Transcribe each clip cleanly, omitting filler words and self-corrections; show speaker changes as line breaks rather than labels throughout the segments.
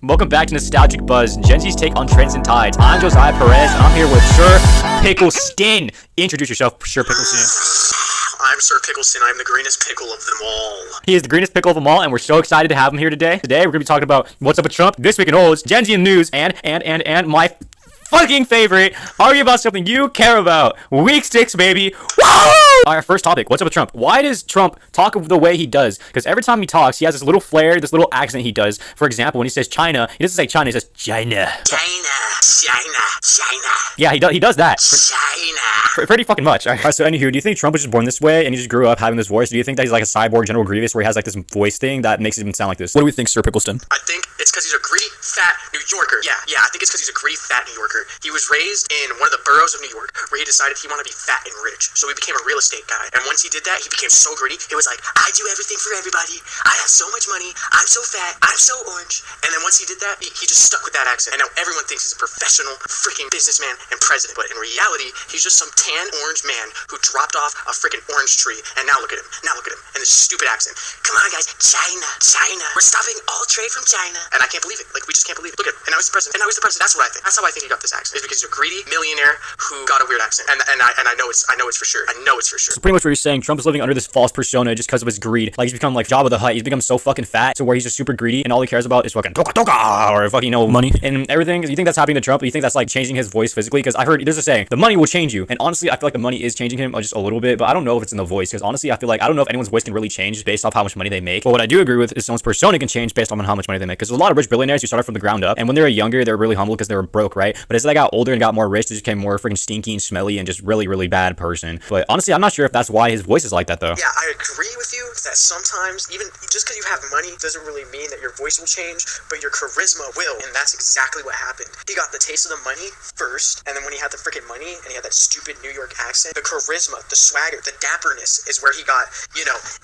Welcome back to Nostalgic Buzz, Gen Z's take on trends and tides. I'm Josiah Perez, and I'm here with Sir Pickleston. Introduce yourself, Sir Pickleston.
I'm Sir Pickleston. I'm the greenest pickle of them all.
He is the greenest pickle of them all, and we're so excited to have him here today. Today, we're going to be talking about what's up with Trump, this week in olds, Gen Z in news, and my fucking favorite, argue about something you care about. Week 6, baby. Woo! Our first topic, what's up with Trump? Why does Trump talk the way he does? Because every time he talks, he has this little flair, this little accent he does. For example, when he says China, he doesn't say China, he says China.
China.
Yeah, he does that.
China.
Pretty fucking much. Alright, so anywho, do you think Trump was just born this way and he just grew up having this voice? Do you think that he's like a cyborg General Grievous where he has like this voice thing that makes him sound like this? What do we think, Sir Pickleston?
I think it's because he's a greedy, fat New Yorker. Yeah, I think it's because he's a greedy, fat New Yorker. He was raised in one of the boroughs of New York where he decided he wanted to be fat and rich. So he became a real estate guy. And once he did that, he became so greedy. He was like, I do everything for everybody. I have so much money. I'm so fat. I'm so orange. And then once he did that, he just stuck with that accent. And now everyone thinks he's a professional freaking businessman and president. But in reality, he's just some tan orange man who dropped off a freaking orange tree. And now look at him. And this stupid accent. Come on, guys. China. We're stopping all trade from China. And I can't believe it. Like, we just can't believe it. Look at him. And now he's the president. That's what I think. That's how I think he got this accent. It's because he's a greedy millionaire who got a weird accent. And I know it's for sure. So
pretty much what you're saying, Trump is living under this false persona just because of his greed. Like, he's become like Jabba the Hutt. He's become so fucking fat, so where he's just super greedy and all he cares about is fucking toka or fucking, money and everything. You think that's happening to Trump? You think that's like changing his voice physically? Because I heard there's a saying, the money will change you. And honestly, I feel like the money is changing him just a little bit, but I don't know if it's in the voice. Because honestly, I feel like I don't know if anyone's voice can really change based off how much money they make. But what I do agree with is someone's persona can change based on how much money they make. Because there's a lot of rich billionaires who started from the ground up, and when they were younger, they were really humble because they were broke, right? But as they got older and got more rich, they just became more freaking stinky and smelly and just really bad person. But honestly, I'm not sure if that's why his voice is like that though.
Yeah, I agree with you that sometimes even just because you have money doesn't really mean that your voice will change, but your charisma will. And that's exactly what happened. He got the taste of the money first, and then when he had the freaking money and he had that stupid New York accent, the charisma, the swagger, the dapperness is where he got,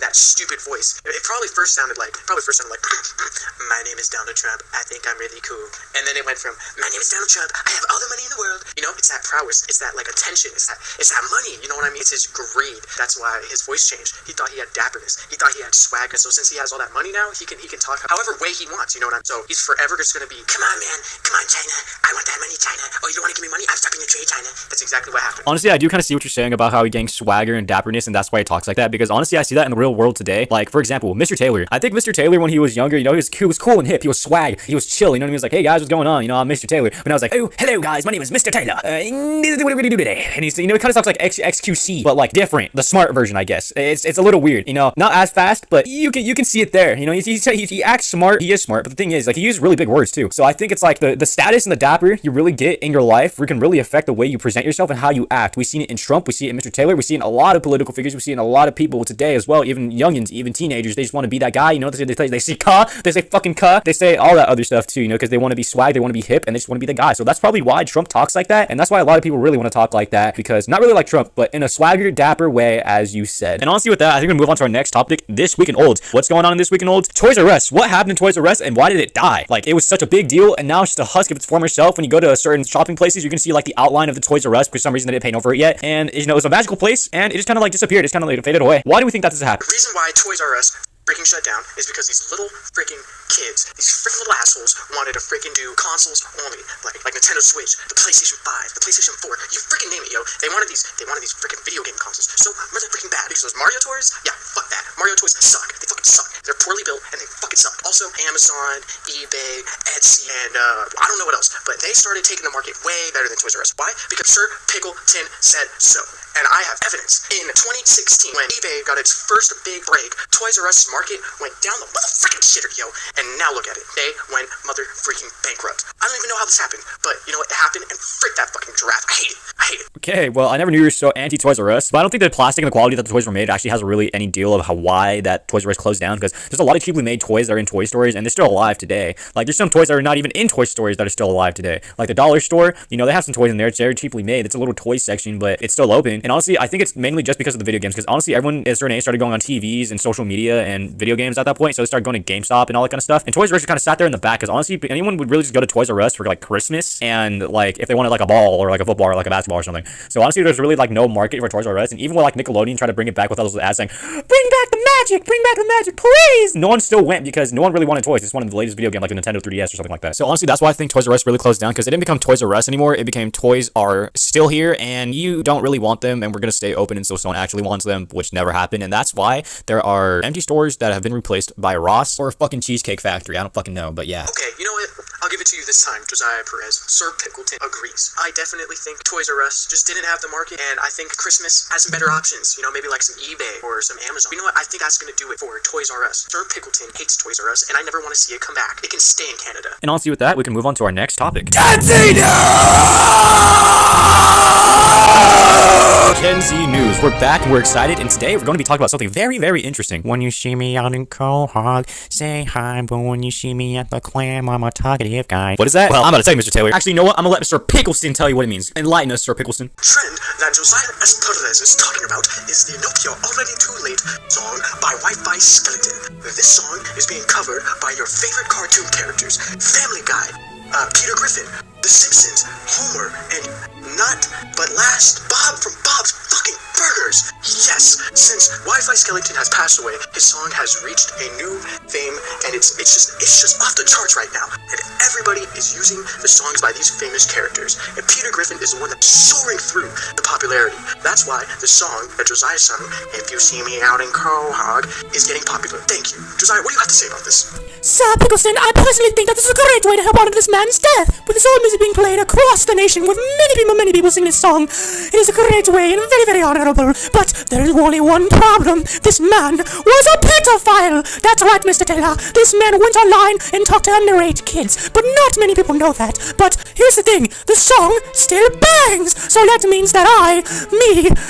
that stupid voice. It probably first sounded like my name is Donald Trump, I think I'm really cool. And then it went from, my name is Donald Trump, I have all the money in the world. It's that prowess, it's that like attention, it's that money, you know what I mean? It's his greed. That's why his voice changed. He thought he had dapperness. He thought he had swag. So since he has all that money now, he can talk however way he wants, you know what I mean? So he's forever just gonna be, come on man, come on China, I want that money China. Oh, you don't want to give me money? I'm stopping your trade China. That's exactly what happened.
Honestly, I do kind of see what you're saying about how he gains swagger and dapperness, and that's why he talks like that. Because honestly, I see that in the real world today. Like, for example, Mr. Taylor. I think Mr. Taylor, when he was younger, he was cool and hip. He was swag. He was chill. You know what I mean? He was like, hey guys, what's going on? I'm Mr. Taylor. But I was like, oh, hello guys, my name is Mr. Taylor. What are we gonna do today? And he's, it kind of talks like XQC, but like different, the smart version, I guess. It's a little weird, not as fast, but you can see it there. He acts smart. He is smart, but the thing is, like, he uses really big words too. So I think it's like the status and the dapper you really get in your life can really affect the way you present yourself and how you act. We've seen it in Trump. We see it in Mr. Taylor. We see it in a lot of political figures. We see it in a lot of people today as well. Even youngins, even teenagers, they just want to be that guy. They say "cuh," they say fucking "cuh," they say all that other stuff too. Because they want to be swag, they want to be hip, and they just want to be the guy. So that's probably why Trump talks like that, and that's why a lot of people really want to talk like that, because not really like Trump, but in a swagger, dapper way, as you said. And honestly, with that, I think we're gonna move on to our next topic. This week in olds. What's going on in this week in olds? Toys R Us. What happened in Toys R Us, and why did it die? Like, it was such a big deal, and now it's just a husk of its former self. When you go to certain shopping places, you can see like the outline of the Toys R Us. For some reason, they didn't paint over it yet, and it was a magical place, and it just kind of like disappeared. It's kind of like faded away. Why do we think that this happened?
The reason why Toys R Us freaking shut down is because these little freaking kids, these freaking little assholes, wanted to freaking do consoles only, like Nintendo Switch, the PlayStation 5, the PlayStation 4, you freaking name it, yo. They wanted these freaking video game consoles so mother freaking bad, because those Mario toys, yeah, fuck that. Mario toys suck. They fucking suck. They're poorly built and they fucking suck. Also, Amazon, eBay, Etsy, and I don't know what else, but they started taking the market way better than Toys R Us. Why? Because Sir Pickleton said so. And I have evidence. In 2016, when eBay got its first big break, Toys R Us market went down the motherfucking shitter, yo. And now look at it. They went mother freaking bankrupt. I don't even know how this happened, but you know what? It happened, and frick that fucking giraffe. I hate it.
Okay, well, I never knew you were so anti-Toys R Us, but I don't think the plastic and the quality that the toys were made actually has really any deal of why that Toys R Us closed down, because there's a lot of cheaply made toys that are in toy stores, and they're still alive today. Like, there's some toys that are not even in toy stores that are still alive today. Like the dollar store, they have some toys in there. It's very cheaply made. It's a little toy section, but it's still open. And honestly, I think it's mainly just because of the video games. Because honestly, everyone at a certain age started going on TVs and social media and video games at that point. So they started going to GameStop and all that kind of stuff. And Toys R Us kind of sat there in the back. Because honestly, anyone would really just go to Toys R Us for like Christmas and like if they wanted like a ball or like a football or like a basketball or something. So honestly, there's really like no market for Toys R Us. And even when like Nickelodeon tried to bring it back with all those ads saying, "Bring back the magic, bring back the magic, please," no one still went because no one really wanted toys. It's one of the latest video game like the Nintendo 3DS or something like that. So honestly, that's why I think Toys R Us really closed down because it didn't become Toys R Us anymore. It became Toys Are Still Here, and you don't really want them, and we're gonna stay open until someone actually wants them, which never happened. And that's why there are empty stores that have been replaced by Ross or a fucking Cheesecake Factory. I don't fucking know, but yeah.
Okay, you know what? I'll give it to you this time, Josiah Perez. Sir Pickleton agrees. I definitely think Toys R Us just didn't have the market, and I think Christmas has some better options. You know, maybe like some eBay or some Amazon. You know what? I think that's gonna do it for Toys R Us. Sir Pickleton hates Toys R Us, and I never want to see it come back. It can stay in Canada.
And honestly, with that, we can move on to our next topic. Gen Z News. We're back and we're excited, and today we're going to be talking about something very, very interesting.
When you see me out in Quahog, say hi, but when you see me at the clam, I'm a talkative guy.
What is that? Well, I'm going to tell you, Mr. Taylor. Actually, you know what? I'm going to let Mr. Pickleston tell you what it means. Enlighten us, Sir Pickleston.
Trend that Josiah S. Perez is talking about is the Nokia Already Too Late song by Wi-Fi Skeleton. This song is being covered by your favorite cartoon characters, Family Guy, Peter Griffin, The Simpsons, Homer, and not but last, Bob from Bob's fucking Burgers. Yes, since Wi-Fi Skeleton has passed away, his song has reached a new fame, and it's just off the charts right now. And everybody is using the songs by these famous characters. And Peter Griffin is the one that's soaring through the popularity. That's why the song that Josiah sung, "If You See Me Out in Quahog," is getting popular. Thank you. Josiah, what do you have to say about this?
Sir Pickleston, I personally think that this is a great way to help honor this man's death. With his old music being played across the nation with many people singing this song, it is a great way and very honorable. But there is only one problem. This man was a pedophile. That's right, Mr. Taylor. This man went online and talked to underage kids, but not many people know that. But here's the thing, the song still bangs. So that means that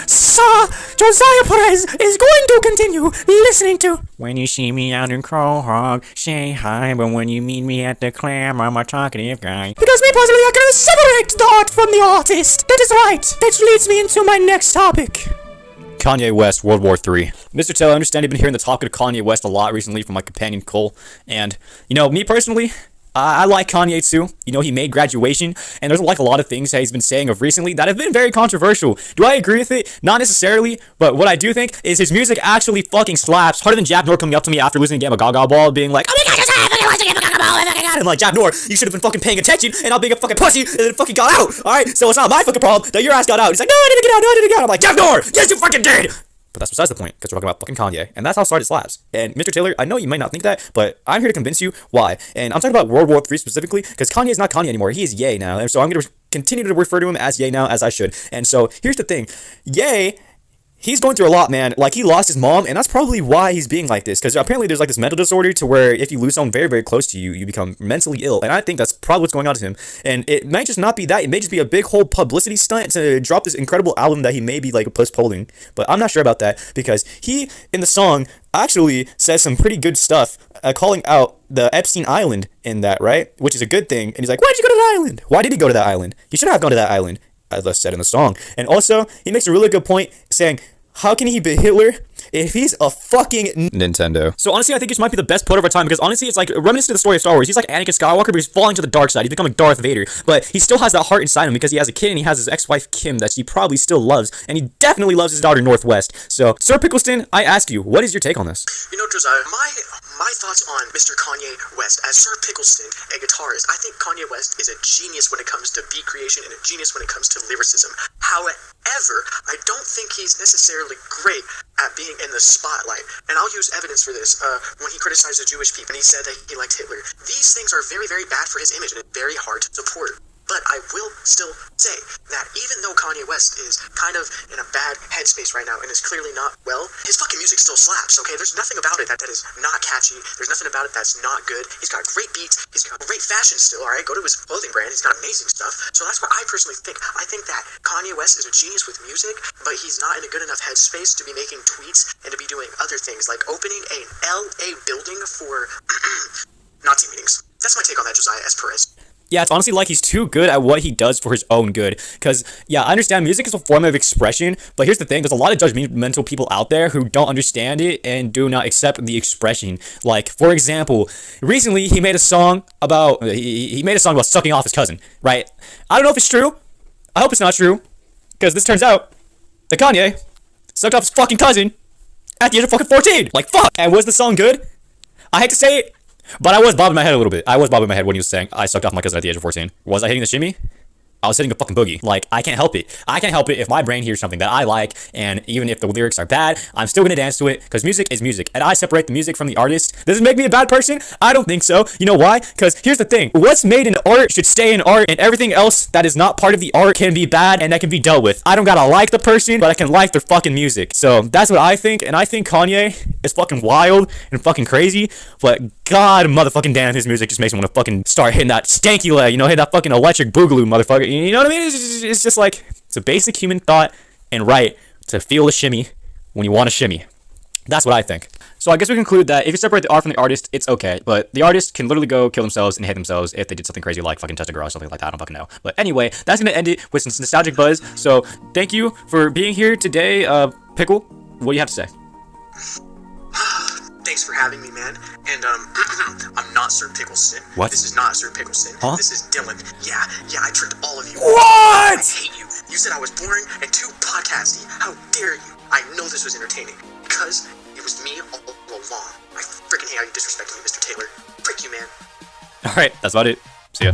Sir Josiah Perez, is going to continue listening to When you see me out in Quahog, say hi, but when you meet me at the clam, I'm a talkative guy. Because me personally, I can separate the art from the artist. That is right. That leads me into my next topic.
Kanye West, World War III. Mr. Taylor, I understand you've been hearing the talk of Kanye West a lot recently from my companion Cole. And, you know, me personally, I like Kanye too. You know, he made Graduation, and there's like a lot of things that he's been saying of recently that have been very controversial. Do I agree with it? Not necessarily, but what I do think is his music actually fucking slaps harder than Jack Nor coming up to me after losing a game of Gaga Ball, being like, "Oh my god, Josiah, I fucking lost a game of Gaga Ball, oh my god." I'm like, "Jack Nor, you should have been fucking paying attention, and I'll being a fucking pussy, and then fucking got out, alright? So it's not my fucking problem that your ass got out." He's like, "No, I didn't get out, no, I didn't get out." I'm like, "Jack Nor, yes, you fucking did!" But that's besides the point, because we're talking about fucking Kanye, and that's how hard it slaps. And Mr. Taylor, I know you might not think that, but I'm here to convince you why. And I'm talking about World War III specifically, because Kanye is not Kanye anymore. He is Ye now, and so I'm going to continue to refer to him as Ye now, as I should. And so here's the thing, Ye, he's going through a lot, man. Like, he lost his mom, and that's probably why he's being like this. Because apparently there's like this mental disorder to where if you lose someone very close to you, you become mentally ill. And I think that's probably what's going on to him. And it might just not be that. It may just be a big whole publicity stunt to drop this incredible album that he may be like postponing. But I'm not sure about that, because he, in the song, actually says some pretty good stuff, calling out the Epstein Island in that, right? Which is a good thing. And he's like, "Why'd you go to the island? Why did he go to that island? He should have gone to that island," as I said in the song. And also, he makes a really good point saying, how can he be Hitler if he's a fucking Nintendo? So honestly, I think this might be the best quote of our time, because honestly, it's like reminiscent of the story of Star Wars. He's like Anakin Skywalker, but he's falling to the dark side. He's becoming Darth Vader, but he still has that heart inside him because he has a kid and he has his ex-wife Kim that he probably still loves, and he definitely loves his daughter Northwest. So, Sir Pickleston, I ask you, what is your take on this?
You know, Josiah, my thoughts on Mr. Kanye West, as Sir Pickleston, a guitarist, I think Kanye West is a genius when it comes to beat creation and a genius when it comes to lyricism. However, I don't think he's necessarily great at being in the spotlight. And I'll use evidence for this. When he criticized the Jewish people and he said that he liked Hitler, these things are very bad for his image and it's very hard to support. But I will still say that even though Kanye West is kind of in a bad headspace right now and is clearly not well, his fucking music still slaps, okay? There's nothing about it that is not catchy. There's nothing about it that's not good. He's got great beats. He's got great fashion still, all right? Go to his clothing brand. He's got amazing stuff. So that's what I personally think. I think that Kanye West is a genius with music, but he's not in a good enough headspace to be making tweets and to be doing other things, like opening an LA building for Nazi meetings. That's my take on that, Josiah S. Perez.
Yeah, it's honestly like he's too good at what he does for his own good. Because, yeah, I understand music is a form of expression, but here's the thing, there's a lot of judgmental people out there who don't understand it and do not accept the expression. Like, for example, recently he made a song about, he made a song about sucking off his cousin, right? I don't know if it's true. I hope it's not true. Because this turns out that Kanye sucked off his fucking cousin at the age of fucking 14. Like, fuck. And was the song good? I hate to say it, but I was bobbing my head a little bit. I was bobbing my head when he was saying, I sucked off my cousin at the age of 14. Was I hitting the shimmy? I was hitting a fucking boogie. Like, I can't help it. I can't help it if my brain hears something that I like, and even if the lyrics are bad, I'm still gonna dance to it, because music is music, and I separate the music from the artist. Does it make me a bad person? I don't think so. You know why? Because here's the thing. What's made in art should stay in art, and everything else that is not part of the art can be bad, and that can be dealt with. I don't gotta like the person, but I can like their fucking music. So, that's what I think, and I think Kanye is fucking wild and fucking crazy, but god motherfucking damn, his music just makes me want to fucking start hitting that stanky leg, you know, hit that fucking electric boogaloo, motherfucker. You know what I mean? It's just like, it's a basic human thought and right to feel a shimmy when you want to shimmy. That's what I think. So I guess we conclude that if you separate the art from the artist, it's okay. But the artist can literally go kill themselves and hate themselves if they did something crazy like fucking touch a girl or something like that. I don't fucking know. But anyway, that's going to end it with some nostalgic buzz. So thank you for being here today, Pickle. What do you have to say?
Thanks for having me, man. And, I'm not Sir Pickleson.
What?
This is not Sir Pickleson.
Huh?
This is Dylan. Yeah, I tricked all of you.
What?
I hate you. You said I was boring and too podcasty. How dare you? I know this was entertaining. Because it was me all along. I freaking hate how you disrespected me, Mr. Taylor. Frick you, man.
Alright, that's about it. See ya.